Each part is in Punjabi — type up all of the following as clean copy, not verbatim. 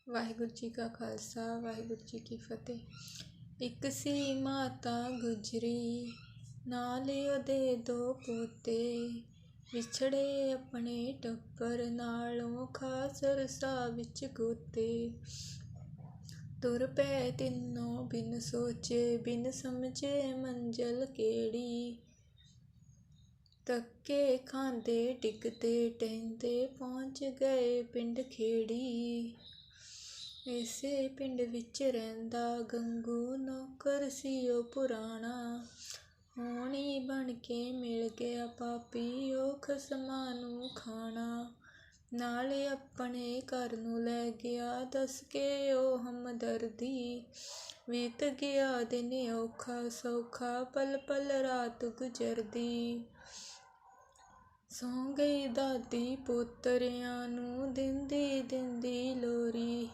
ਵਾਹਿਗੁਰੂ ਜੀ ਕਾ ਖਾਲਸਾ ਵਾਹਿਗੁਰੂ ਜੀ ਕੀ ਫਤਿਹ। ਇੱਕ ਸੀ ਮਾਤਾ ਗੁਜਰੀ, ਨਾਲ ਉਹਦੇ ਦੋ ਪੋਤੇ, ਵਿਛੜੇ ਆਪਣੇ ਟੱਬਰ ਨਾਲੋਂ, ਖਾਸ ਰਸਾ ਵਿੱਚ ਗੋਤੇ। ਤੁਰ ਪਏ ਤਿੰਨੋਂ ਬਿਨ ਸੋਚੇ, ਬਿਨ ਸਮਝੇ ਮੰਜ਼ਲ ਕਿਹੜੀ, ਧੱਕੇ ਖਾਂਦੇ ਡਿੱਗਦੇ ਟਹਿੰਦੇ, ਪਹੁੰਚ ਗਏ ਪਿੰਡ ਖੇੜੀ। ਇਸੇ ਪਿੰਡ ਵਿੱਚ ਰਹਿੰਦਾ ਗੰਗੂ, ਨੌਕਰ ਸੀ ਉਹ ਪੁਰਾਣਾ। ਹੋਣੀ ਬਣ ਕੇ ਮਿਲ ਗਿਆ ਪਾਪੀ, ਉਹ ਖਸਮਾਂ ਨੂੰ ਖਾਣਾ। ਨਾਲੇ ਆਪਣੇ ਘਰ ਨੂੰ ਲੈ ਗਿਆ, ਦੱਸ ਕੇ ਉਹ ਹਮਦਰਦੀ। ਬੀਤ ਗਿਆ ਦਿਨ ਔਖਾ ਸੌਖਾ, ਪਲ ਪਲ ਰਾਤ ਗੁਜ਼ਰਦੀ। ਸੌਂ ਗਈ ਦਾਦੀ ਪੋਤਰਿਆਂ ਨੂੰ, ਦਿੰਦੀ ਦਿੰਦੀ ਲੋਰੀ।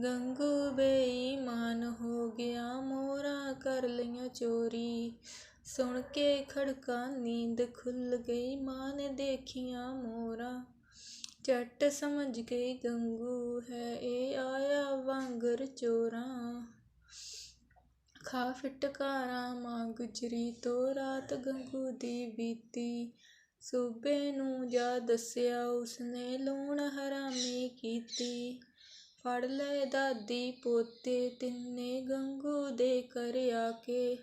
ਗੰਗੂ ਬੇਈਮਾਨ ਹੋ ਗਿਆ, ਮੋਹਰਾਂ ਕਰ ਲਈਆਂ ਚੋਰੀ। ਸੁਣ ਕੇ ਖੜਕਾ ਨੀਂਦ ਖੁੱਲ੍ਹ ਗਈ, ਮਾਂ ਨੇ ਦੇਖੀਆਂ ਮੋਹਰਾਂ। ਝੱਟ ਸਮਝ ਗਈ ਗੰਗੂ ਹੈ ਇਹ ਆਇਆ ਵਾਂਗਰ ਚੋਰਾਂ। ਖਾ ਫਿਟਕਾਰਾਂ ਮਾਂ ਗੁਜਰੀ ਤੋਂ, ਰਾਤ ਗੰਗੂ ਦੀ ਬੀਤੀ। ਸੂਬੇ ਨੂੰ ਜਾ ਦੱਸਿਆ ਉਸਨੇ, ਲੂਣ ਹਰਾਮੀ ਕੀਤੀ। ਫੜ ਲਏ ਦਾਦੀ ਪੋਤੇ ਤਿੰਨੇ, ਗੰਗੂ ਦੇ ਘਰ ਆ ਕੇ।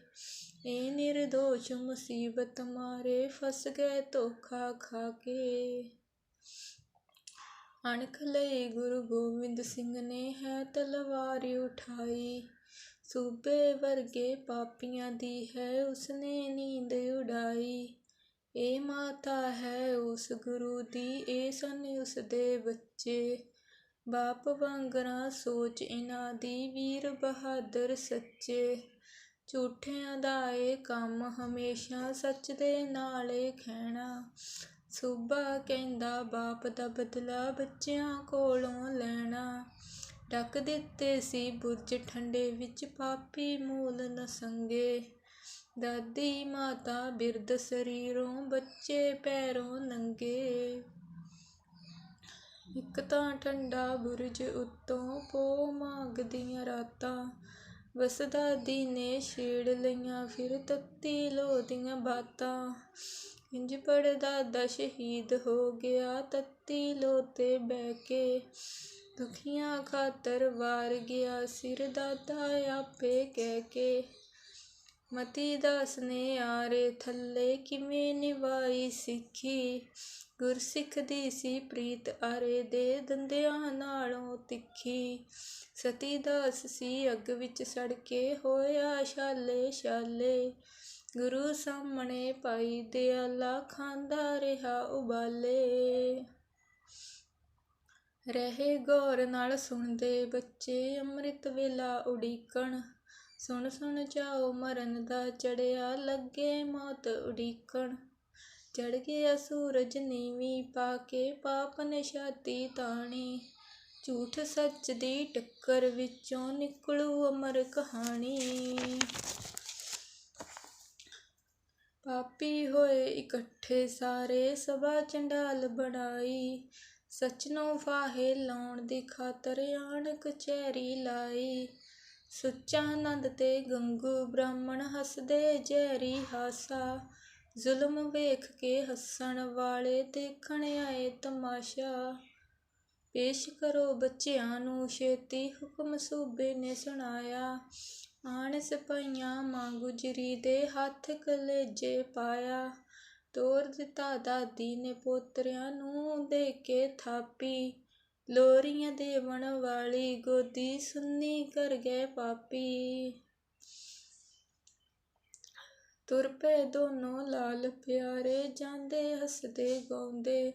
ਇਹ ਨਿਰਦੋਸ਼ ਮੁਸੀਬਤ ਮਾਰੇ, ਫਸ ਗਏ ਧੋਖਾ ਖਾ ਕੇ। ਅਣਖ ਲਈ ਗੁਰੂ ਗੋਬਿੰਦ ਸਿੰਘ ਨੇ ਹੈ ਤਲਵਾਰ ਉਠਾਈ। ਸੂਬੇ ਵਰਗੇ ਪਾਪੀਆਂ ਦੀ ਹੈ ਉਸਨੇ ਨੀਂਦ ਉਡਾਈ। ਇਹ ਮਾਤਾ ਹੈ ਉਸ ਗੁਰੂ ਦੀ, ਇਹ ਸਨ ਉਸਦੇ ਬੱਚੇ। ਬਾਪ ਵਾਂਗਰਾਂ ਸੋਚ ਇਹਨਾਂ ਦੀ, ਵੀਰ ਬਹਾਦਰ ਸੱਚੇ। ਝੂਠਿਆਂ ਦਾ ਇਹ ਕੰਮ ਹਮੇਸ਼ਾ, ਸੱਚ ਦੇ ਨਾਲ ਏ ਖਹਿਣਾ। ਸੂਬਾ ਕਹਿੰਦਾ ਬਾਪ ਦਾ ਬਦਲਾ ਬੱਚਿਆਂ ਕੋਲੋਂ ਲੈਣਾ। ਢੱਕ ਦਿੱਤੇ ਸੀ ਬੁਰਜ ਠੰਡੇ ਵਿੱਚ, ਪਾਪੀ ਮੂਲ ਨਸੰਗੇ। ਦਾਦੀ ਮਾਤਾ ਬਿਰਧ ਸਰੀਰੋਂ, ਬੱਚੇ ਪੈਰੋਂ ਨੰਗੇ। ਇੱਕ ਤਾਂ ਠੰਡਾ ਬੁਰਜ ਉੱਤੋਂ, ਪੋਹ ਮਾਘ ਦੀਆਂ ਰਾਤਾਂ। ਬਸ ਦਾਦੀ ਨੇ ਛੇੜ ਲਈਆਂ ਫਿਰ ਤੱਤੀ ਲੋਅ ਦੀਆਂ ਬਾਤਾਂ। ਇੰਝ ਪੜਦਾਦਾ ਸ਼ਹੀਦ ਹੋ ਗਿਆ, ਤੱਤੀ ਲੋਅ ਤੇ ਬਹਿ ਕੇ। ਦੁਖੀਆਂ ਖਾਤਰ ਵਾਰ ਗਿਆ ਸਿਰ, ਦਾਦਾ ਆਪੇ ਕਹਿ ਕੇ। ਮਤੀ ਦਾਸ ਨੇ ਆਰੇ ਥੱਲੇ, ਕਿਵੇਂ ਨਿਭਾਈ ਸਿੱਖੀ। ਗੁਰਸਿੱਖ ਦੀ ਸੀ ਪ੍ਰੀਤ ਆਰੇ ਦੇ, ਦੰਦਿਆਂ ਨਾਲੋਂ ਤਿੱਖੀ। ਸਤੀ ਦਾਸ ਸੀ ਅੱਗ ਵਿੱਚ ਸੜ ਕੇ, ਹੋਇਆ ਛਾਲੇ ਛਾਲੇ। ਗੁਰੂ ਸਾਹਮਣੇ ਭਾਈ ਦਿਆਲਾ, ਖਾਂਦਾ ਰਿਹਾ ਉਬਾਲੇ। ਰਹੇ ਗੌਰ ਨਾਲ ਸੁਣਦੇ ਬੱਚੇ, ਅੰਮ੍ਰਿਤ ਵੇਲਾ ਉਡੀਕਣ। ਸੁਣ ਸੁਣ ਚਾਉ ਮਰਨ ਦਾ ਚੜ੍ਹਿਆ, ਲੱਗੇ ਮੌਤ ਉਡੀਕਣ। ਚੜ੍ਹ ਗਿਆ ਸੂਰਜ ਨੀਵੀਂ ਪਾ ਕੇ, ਪਾਪ ਨੇ ਛਾਤੀ ਤਾਣੀ। ਝੂਠ ਸੱਚ ਦੀ ਟੱਕਰ ਵਿੱਚੋਂ, ਨਿਕਲੂ ਅਮਰ ਕਹਾਣੀ। ਪਾਪੀ ਹੋਏ ਇਕੱਠੇ ਸਾਰੇ, ਸਭਾ ਚੰਡਾਲ ਬਣਾਈ। ਸੱਚ ਨੂੰ ਫਾਹੇ ਲਾਉਣ ਦੀ ਖਾਤਰ, ਆਣ ਕਚਹਿਰੀ ਲਾਈ। ਸੁੱਚਾ ਨੰਦ ਤੇ ਗੰਗੂ ਬ੍ਰਾਹਮਣ, ਹੱਸਦੇ ਜ਼ਹਿਰੀ ਹਾਸਾ। ਜ਼ੁਲਮ ਵੇਖ ਕੇ ਹੱਸਣ ਵਾਲੇ, ਦੇਖਣ ਆਏ ਤਮਾਸ਼ਾ। ਪੇਸ਼ ਕਰੋ ਬੱਚਿਆਂ ਨੂੰ ਛੇਤੀ, ਹੁਕਮ ਸੂਬੇ ਨੇ ਸੁਣਾਇਆ। ਆਣ ਸਿਪਾਹੀਆਂ ਮਾਂ ਗੁਜਰੀ ਦੇ, ਹੱਥ ਕਲੇਜੇ ਪਾਇਆ। ਤੋਰ ਦਿੱਤਾ ਦਾਦੀ ਨੇ ਪੋਤਰਿਆਂ ਨੂੰ, ਦੇ ਕੇ ਥਾਪੀ। ਲੋਰੀਆਂ ਦੇਵਣ ਵਾਲੀ ਗੋਦੀ, ਸੁੰਨੀ ਕਰ ਗਏ ਪਾਪੀ। ਤੁਰ ਪਏ ਦੋਨੋਂ ਲਾਲ ਪਿਆਰੇ, ਜਾਂਦੇ ਹੱਸਦੇ ਗਾਉਂਦੇ।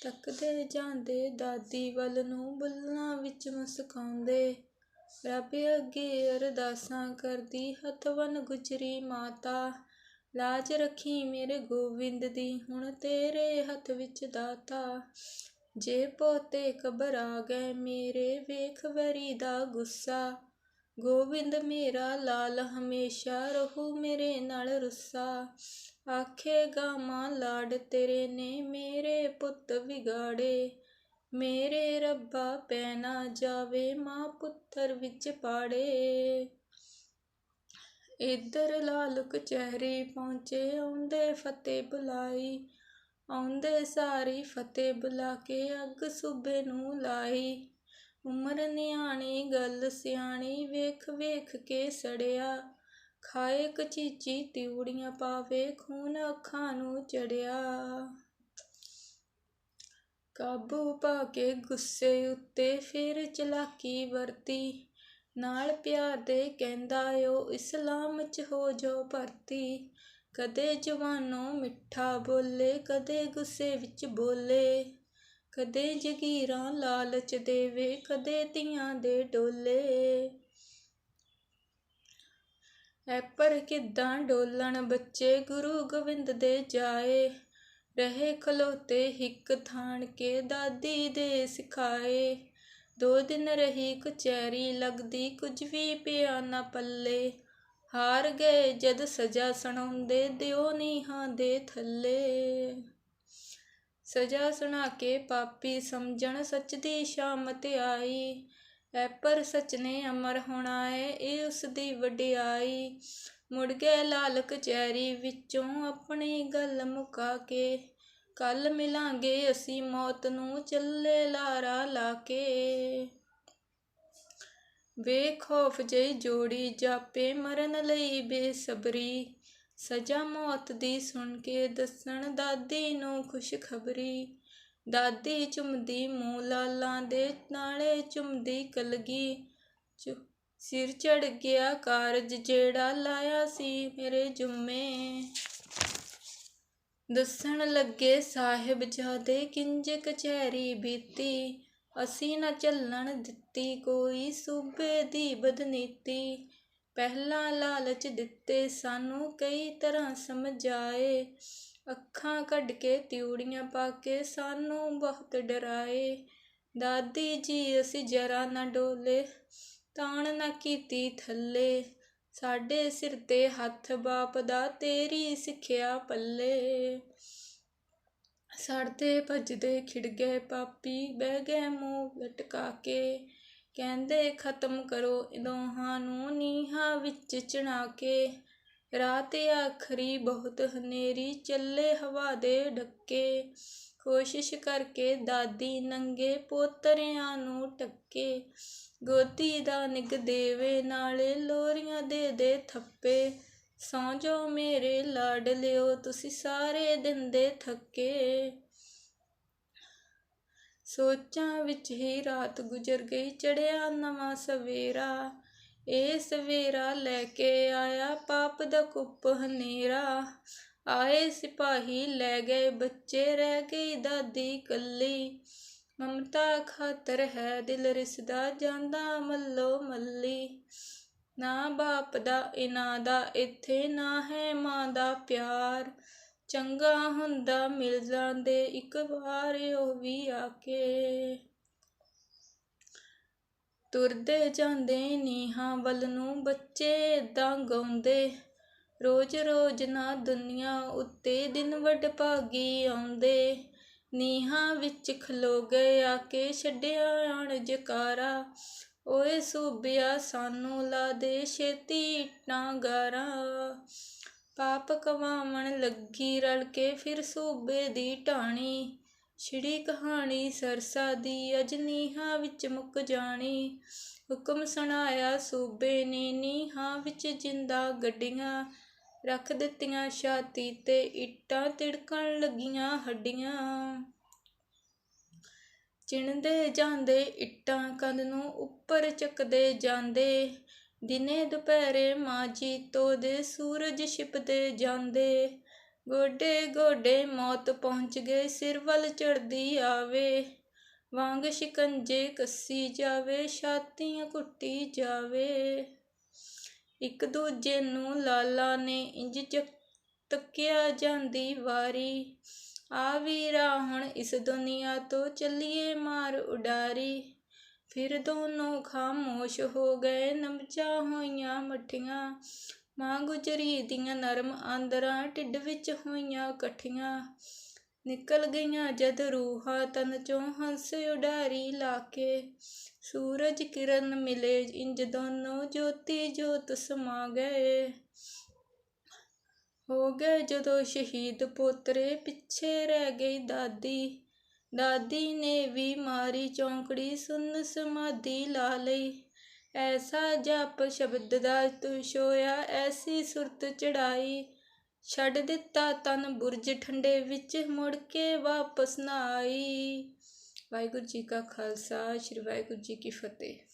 ਤੱਕਦੇ ਜਾਂਦੇ ਦਾਦੀ ਵੱਲ ਨੂੰ, ਬੁੱਲ੍ਹਾਂ ਵਿੱਚ ਮੁਸਕਾਉਂਦੇ। ਰੱਬ ਅੱਗੇ ਅਰਦਾਸਾਂ ਕਰਦੀ, ਹੱਥ ਬੰਨ੍ਹ ਗੁਜਰੀ ਮਾਤਾ। ਲਾਜ ਰੱਖੀ ਮੇਰੇ ਗੋਬਿੰਦ ਦੀ, ਹੁਣ ਤੇਰੇ ਹੱਥ ਵਿੱਚ ਦਾਤਾ। ਜੇ ਪੋਤੇ ਘਬਰਾ ਗਏ ਮੇਰੇ, ਵੇਖ ਵੈਰੀ ਦਾ ਗੁੱਸਾ। ਗੋਬਿੰਦ ਮੇਰਾ ਲਾਲ ਹਮੇਸ਼ਾ, ਰਹੂ ਮੇਰੇ ਨਾਲ ਰੁੱਸਾ। ਆਖੇਗਾ ਮਾਂ ਲਾਡ ਤੇਰੇ ਨੇ, ਮੇਰੇ ਪੁੱਤ ਵਿਗਾੜੇ। ਮੇਰੇ ਰੱਬਾ ਪੈ ਨਾ ਜਾਵੇ ਮਾਂ ਪੁੱਤਰ ਵਿੱਚ ਪਾੜੇ। ਇੱਧਰ ਲਾਲ ਕਚਹਿਰੀ ਪਹੁੰਚੇ ਆਉਂਦੇ ਫਤਿਹ ਬੁਲਾਈ। ਆਉਂਦੇ ਸਾਰੀ ਫਤਿਹ ਬੁਲਾ ਕੇ ਅੱਗ ਸੂਬੇ ਨੂੰ ਲਾਈ। ਉਮਰ ਨਿਆਣੀ ਗੱਲ ਸਿਆਣੀ ਵੇਖ ਵੇਖ ਕੇ ਸੜਿਆ। ਖਾਏ ਕਚੀਚੀ ਤਿਉੜੀਆਂ ਪਾਵੇ ਖੂਨ ਅੱਖਾਂ ਨੂੰ ਚੜਿਆ। ਕਾਬੂ ਪਾ ਕੇ ਗੁੱਸੇ ਉੱਤੇ ਫਿਰ ਚਲਾਕੀ ਵਰਤੀ। ਨਾਲ ਪਿਆਰ ਦੇ ਕਹਿੰਦਾ ਓ ਇਸਲਾਮ 'ਚ ਹੋ ਜਾਓ ਭਰਤੀ। ਕਦੇ ਜਵਾਨੋਂ ਮਿੱਠਾ ਬੋਲੇ ਕਦੇ ਗੁੱਸੇ ਵਿੱਚ ਬੋਲੇ। ਕਦੇ ਜਗੀਰਾਂ ਲਾਲਚ ਦੇਵੇ ਕਦੇ ਧੀਆਂ ਦੇ ਡੋਲੇ। ਐਪਰ ਕਿੱਦਾਂ ਡੋਲਣ ਬੱਚੇ ਗੁਰੂ ਗੋਬਿੰਦ ਦੇ ਜਾਏ। ਰਹੇ ਖਲੋਤੇ ਹਿੱਕ ਥਾਣ ਕੇ ਦਾਦੀ ਦੇ ਸਿਖਾਏ। 2 ਦਿਨ ਰਹੀ ਕਚਹਿਰੀ ਲੱਗਦੀ ਕੁਝ ਵੀ ਪਿਆ ਨਾ ਪੱਲੇ। ਹਾਰ ਗਏ ਜਦ ਸਜ਼ਾ ਸੁਣਾਉਂਦੇ ਦਿਓ ਨੀਹਾਂ ਦੇ ਥੱਲੇ। ਸਜ਼ਾ ਸੁਣਾ ਕੇ ਪਾਪੀ ਸਮਝਣ ਸੱਚ ਦੀ ਸ਼ਾਮਤ ਆਈ। ਐਪਰ ਸੱਚ ਨੇ ਅਮਰ ਹੋਣਾ ਏ ਇਹ ਉਸ ਦੀ ਵਡਿਆਈ। ਮੁੜ ਗਏ ਲਾਲ ਕਚਹਿਰੀ ਵਿੱਚੋਂ ਆਪਣੀ ਗੱਲ ਮੁਕਾ ਕੇ। ਕੱਲ ਮਿਲਾਂਗੇ ਅਸੀਂ ਮੌਤ ਨੂੰ ਚੱਲੇ ਲਾਰਾ ਲਾ ਕੇ। ਬੇਖੌਫ ਜਿਹੀ ਜੋੜੀ ਜਾਪੇ ਮਰਨ ਲਈ ਬੇਸਬਰੀ। ਸਜ਼ਾ ਮੌਤ ਦੀ ਸੁਣ ਕੇ ਦੱਸਣ ਦਾਦੀ ਨੂੰ ਖੁਸ਼ਖਬਰੀ। ਦਾਦੀ ਚੁੰਮਦੀ ਮੂੰਹ ਲਾਲਾਂ ਦੇ ਨਾਲੇ ਚੁੰਮਦੀ ਕਲਗੀ। ਸਿਰ ਚੜ੍ਹ ਗਿਆ ਕਾਰਜ ਜਿਹੜਾ ਲਾਇਆ ਸੀ ਮੇਰੇ ਜੁੰਮੇ। ਦੱਸਣ ਲੱਗੇ ਸਾਹਿਬਜ਼ਾਦੇ ਕਿੰਜ ਕਚਹਿਰੀ ਬੀਤੀ। ਅਸੀਂ ਨਾ ਚੱਲਣ ਦਿੱਤੀ ਕੋਈ ਸੂਬੇ ਦੀ ਬਦਨੀਤੀ। ਪਹਿਲਾਂ ਲਾਲਚ ਦਿੱਤੇ ਸਾਨੂੰ ਕਈ ਤਰ੍ਹਾਂ ਸਮਝਾਏ। ਅੱਖਾਂ ਕੱਢ ਕੇ ਤਿਉੜੀਆਂ ਪਾ ਕੇ ਸਾਨੂੰ ਬਹੁਤ ਡਰਾਏ। ਦਾਦੀ ਜੀ ਅਸੀਂ ਜਰਾ ਨਾ ਡੋਲੇ ਤਾਣ ਨਾ ਕੀਤੀ ਥੱਲੇ। ਸਾਡੇ ਸਿਰ ਤੇ ਹੱਥ ਬਾਪ ਦਾ ਤੇਰੀ ਸਿੱਖਿਆ ਪੱਲੇ। ਸੜਦੇ ਭੱਜਦੇ ਖਿੜ ਗਏ ਪਾਪੀ ਬਹਿ ਗਏ ਮੂੰਹ ਲਟਕਾ ਕੇ। ਕਹਿੰਦੇ ਖਤਮ ਕਰੋ ਦੋਹਾਂ ਨੂੰ ਨੀਹਾਂ ਵਿੱਚ ਚਿਣਾ ਕੇ। ਰਾਤ ਆਖਰੀ ਬਹੁਤ ਹਨੇਰੀ ਚੱਲੇ ਹਵਾ ਦੇ ਡੱਕੇ। ਕੋਸ਼ਿਸ਼ ਕਰਕੇ ਦਾਦੀ ਨੰਗੇ ਪੋਤਰਿਆਂ ਨੂੰ ਟੱਕੇ। ਗੋਦੀ ਦਾ ਨਿੱਘ ਦੇਵੇ ਨਾਲੇ ਲੋਰੀਆਂ ਦੇ ਦੇ ਥੱਪੇ। ਸੌਂ ਜਾਓ ਮੇਰੇ ਲਾਡਲਿਓ ਤੁਸੀਂ ਸਾਰੇ ਦਿਨ ਦੇ ਥੱਕੇ। ਸੋਚਾਂ ਵਿੱਚ ਹੀ ਰਾਤ ਗੁਜ਼ਰ ਗਈ ਚੜ੍ਹਿਆ ਨਵਾਂ ਸਵੇਰਾ। ਇਹ ਸਵੇਰਾ ਲੈ ਕੇ ਆਇਆ ਪਾਪ ਦਾ ਕੁੱਪ ਹਨੇਰਾ। ਆਏ ਸਿਪਾਹੀ ਲੈ ਗਏ ਬੱਚੇ ਰਹਿ ਗਈ ਦਾਦੀ ਕੱਲੀ। ਮਮਤਾ ਖਾਤਰ ਹੈ ਦਿਲ ਰਿਸਦਾ ਜਾਂਦਾ ਮੱਲੋ ਮੱਲੀ। ਨਾ ਬਾਪ ਦਾ ਇਹਨਾਂ ਦਾ ਇੱਥੇ ਨਾ ਹੈ ਮਾਂ ਦਾ ਪਿਆਰ। ਚੰਗਾ ਹੁੰਦਾ ਮਿਲ ਜਾਂਦੇ ਇੱਕ ਵਾਰ ਉਹ ਵੀ ਆ ਕੇ। ਤੁਰਦੇ ਜਾਂਦੇ ਨੀਹਾਂ ਵੱਲ ਨੂੰ ਬੱਚੇ ਏਦਾਂ ਗਾਉਂਦੇ। ਰੋਜ਼ ਰੋਜ਼ ਨਾ ਦੁਨੀਆ ਉੱਤੇ ਦਿਨ ਵਡਭਾਗੀ ਆਉਂਦੇ। ਨੀਹਾਂ ਵਿੱਚ ਖਲੋ ਗਏ ਆ ਕੇ ਛੱਡਿਆ ਆਣ ਜਕਾਰਾ। ਓਏ ਸੂਬਿਆ ਸਾਨੂੰ ਲਾ ਦੇ ਛੇਤੀ ਇੱਟਾਂ ਗਾਰਾਂ। ਪਾਪ ਕਵਾਵਣ ਲੱਗੀ ਰਲ ਕੇ ਫਿਰ ਸੂਬੇ ਦੀ ਢਾਣੀ। ਛਿੜੀ ਕਹਾਣੀ ਸਰਸਾ ਦੀ ਅੱਜ ਨੀਹਾਂ ਵਿੱਚ ਮੁੱਕ ਜਾਣੀ। ਹੁਕਮ ਸੁਣਾਇਆ ਸੂਬੇ ਨੇ ਨੀਹਾਂ ਵਿੱਚ ਜਿੰਦਾ ਗੱਡੀਆਂ। ਰੱਖ ਦਿੱਤੀਆਂ ਛਾਤੀ ਤੇ ਇੱਟਾਂ ਤਿੜਕਣ ਲੱਗੀਆਂ ਹੱਡੀਆਂ। ਚਿਣਦੇ ਜਾਂਦੇ ਇੱਟਾਂ ਕੰਧ ਨੂੰ ਉੱਪਰ ਚੱਕਦੇ ਜਾਂਦੇ। ਦਿਨੇ ਦੁਪਹਿਰੇ ਮਾਂ ਜੀਤੋ ਦੇ ਸੂਰਜ ਛਿਪਦੇ ਜਾਂਦੇ। ਗੋਡੇ ਗੋਡੇ ਮੌਤ ਪਹੁੰਚ ਗਏ ਸਿਰ ਵੱਲ ਚੜ੍ਹਦੀ ਆਵੇ। ਵਾਂਗ ਸ਼ਿਕੰਜੇ ਕੱਸੀ ਜਾਵੇ ਛਾਤੀਆਂ ਕੁੱਟੀ ਜਾਵੇ। ਇੱਕ ਦੂਜੇ ਨੂੰ ਲਾਲਾ ਨੇ ਇੰਜ ਤੱਕਿਆ ਜਾਂਦੀ ਵਾਰੀ। ਆ ਵੀਰਾ ਹੁਣ ਇਸ ਦੁਨੀਆ ਤੋਂ ਚੱਲੀਏ ਮਾਰ ਉਡਾਰੀ। ਫਿਰ ਦੋਨੋਂ ਖਾਮੋਸ਼ ਹੋ ਗਏ ਨਬਜ਼ਾਂ ਹੋਈਆਂ ਮੱਠੀਆਂ। ਮਾਂ ਗੁਜਰੀ ਦੀਆਂ ਨਰਮ ਆਂਦਰਾਂ ਢਿੱਡ ਵਿੱਚ ਹੋਈਆਂ ਇਕੱਠੀਆਂ। ਨਿਕਲ ਗਈਆਂ ਜਦ ਰੂਹਾਂ ਤਨ ਚੋਂ ਹੰਸ ਉਡਾਰੀ ਲਾ ਕੇ। ਸੂਰਜ ਕਿਰਨ ਮਿਲੇ ਇੰਜ ਦੋਨੋਂ ਜੋਤੀ ਜੋਤ ਸਮਾ ਗਏ। ਹੋ ਗਏ ਜਦੋਂ ਸ਼ਹੀਦ ਪੋਤਰੇ ਪਿੱਛੇ ਰਹਿ ਗਈ ਦਾਦੀ। ਦਾਦੀ ਨੇ ਵੀ ਮਾਰੀ ਚੌਂਕੜੀ ਸੁੰਨ ਸਮਾਧੀ ਲਾ ਲਈ। ਐਸਾ ਜਪ ਸ਼ਬਦ ਦਾ ਤੁਸ਼ੋਇਆ ਐਸੀ ਸੁਰਤ ਚੜਾਈ। ਛੱਡ ਦਿੱਤਾ ਤਨ ਬੁਰਜ ਠੰਡੇ ਵਿੱਚ ਮੁੜ ਕੇ ਵਾਪਸ ਨਾ ਆਈ। ਵਾਹਿਗੁਰੂ ਜੀ ਕਾ ਖਾਲਸਾ, ਸ੍ਰੀ ਵਾਹਿਗੁਰੂ ਜੀ ਕੀ ਫਤਿਹ।